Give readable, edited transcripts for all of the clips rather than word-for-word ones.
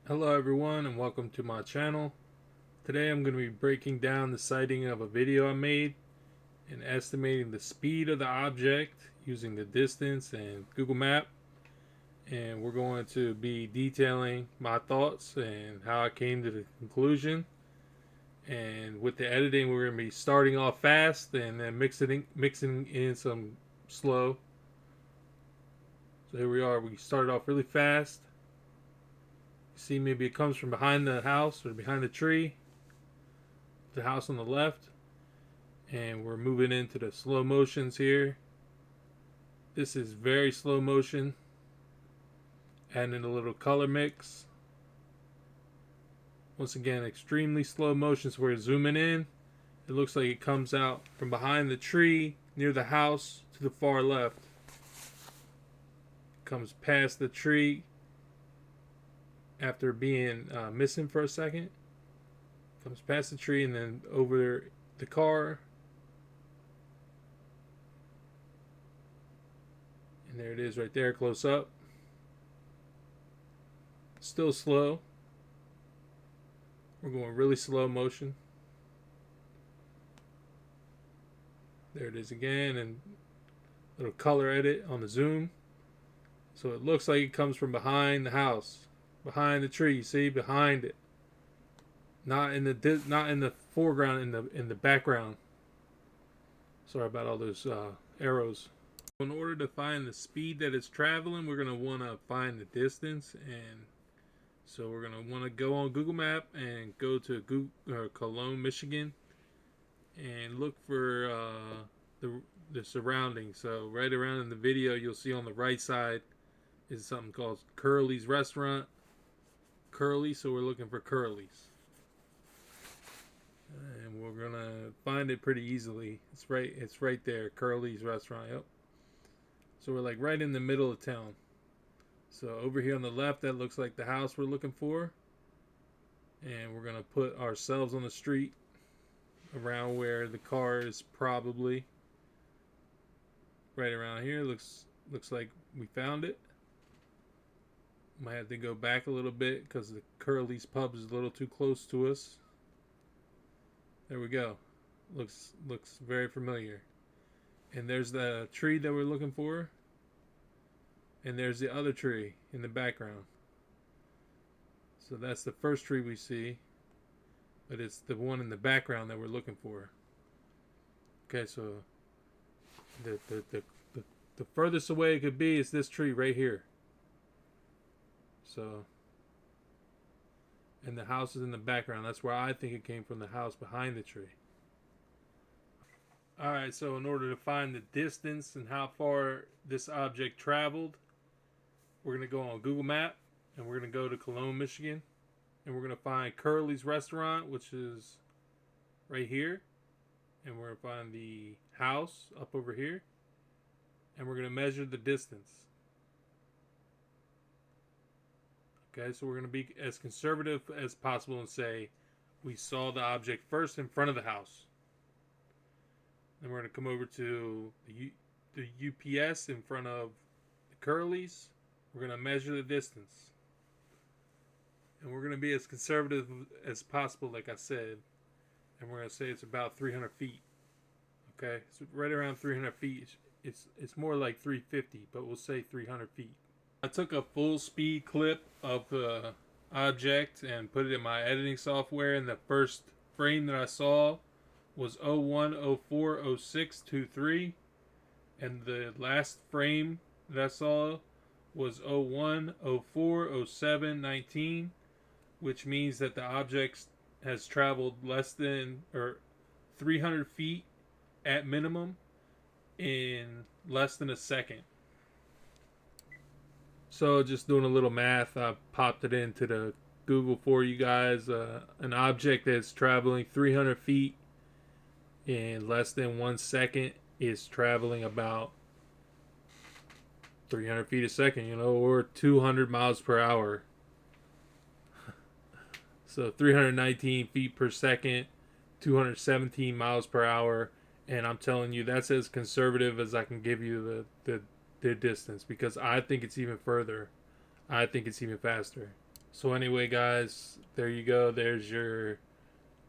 Hello everyone and welcome to my channel. Today I'm going to be breaking down the sighting of a video I made and estimating the speed of the object using the distance and Google Map, and we're going to be detailing my thoughts and how I came to the conclusion. And with the editing, we're going to be starting off fast and then mixing in some slow. So here we are. We started off really fast. See, maybe it comes from behind the house or behind the tree, the house on the left, and we're moving into the slow motions here. This is very slow motion, adding a little color mix. Once again, extremely slow motion. So we're zooming in. It looks like it comes out from behind the tree near the house to the far left. Comes past the tree after being missing for a second. Comes past the tree and then over the car. And there it is right there, close up. Still slow. We're going really slow motion. There it is again, and a little color edit on the zoom. So it looks like it comes from behind the house, behind the tree. See, behind it, not in the foreground, in the background. Sorry about all those arrows. In order to find the speed that it's traveling, we're gonna want to find the distance, and so we're gonna want to go on Google Map and go to Cologne, Michigan, and look for the surroundings. So right around in the video, you'll see on the right side is something called Curly's Restaurant. Curly, so we're looking for Curly's, and we're gonna find it pretty easily. It's right there, Curly's Restaurant. Yep. So we're like right in the middle of town. So over here on the left, that looks like the house we're looking for, and we're gonna put ourselves on the street around where the car is, probably right around here. Looks like we found it. Might have to go back a little bit because the Curly's pub is a little too close to us. There we go. Looks very familiar. And there's the tree that we're looking for. And there's the other tree in the background. So that's the first tree we see, but it's the one in the background that we're looking for. Okay, so the furthest away it could be is this tree right here. So, and the house is in the background. That's where I think it came from, the house behind the tree. Alright, so in order to find the distance and how far this object traveled, we're going to go on Google Map and we're going to go to Cologne, Michigan, and we're going to find Curly's Restaurant, which is right here, and we're going to find the house up over here, and we're going to measure the distance. Okay, so we're going to be as conservative as possible and say we saw the object first in front of the house. Then we're going to come over to the UPS in front of the Curly's. We're going to measure the distance. And we're going to be as conservative as possible, like I said. And we're going to say it's about 300 feet. Okay, so right around 300 feet. It's more like 350, but we'll say 300 feet. I took a full speed clip of the object and put it in my editing software, and the first frame that I saw was 01040623, and the last frame that I saw was 01040719, which means that the object has traveled less than, or 300 feet at minimum, in less than a second. So just doing a little math, I popped it into the Google for you guys. An object that's traveling 300 feet in less than 1 second is traveling about 300 feet a second, or 200 miles per hour. So 319 feet per second, 217 miles per hour. And I'm telling you, that's as conservative as I can give you the distance, because I think it's even further. I think it's even faster. So anyway, guys, there you go. There's your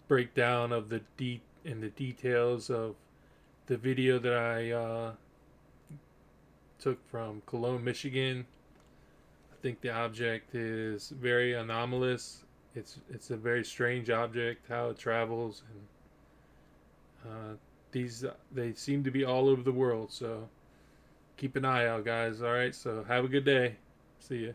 breakdown of the details of the video that I took from Cologne, Michigan. I think the object is very anomalous. It's a very strange object, how it travels, and these they seem to be all over the world. So keep an eye out, guys. All right. So have a good day. See ya.